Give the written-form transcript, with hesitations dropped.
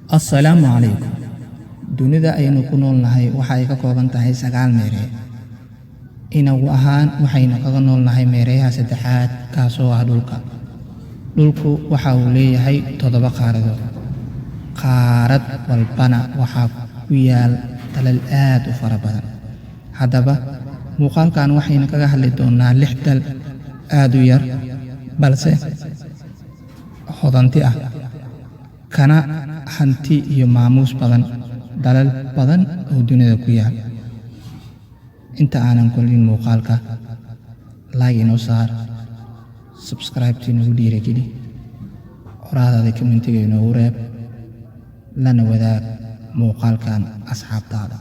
Assalaamu calaykum. Dunida aynu ku noolnahay waxay ka kooban tahay 9 meere. Inagu ahaan waxaynu kaga noolnahay meeraha saddexaad kaasoo ah dhulka. Dhulku waxa uu leeyahay 7 qaaradood. Qaarad walbana waxaa ku yaal dalal aad u fara badan. Haddaba muuqaalkan waxaynu kaga hadli doonaa 6 dal aad u yar balse hodanti ah kana hanti iyo maamuus badan dalal badan oo dunida ku yaal. Inta aanan kulmin muuqaalka like inoo saar, subscribe inoo dhiirigeli, qoraalada commentiga inoogu reeb, lana wadaag muuqaalkan asxaabtaada.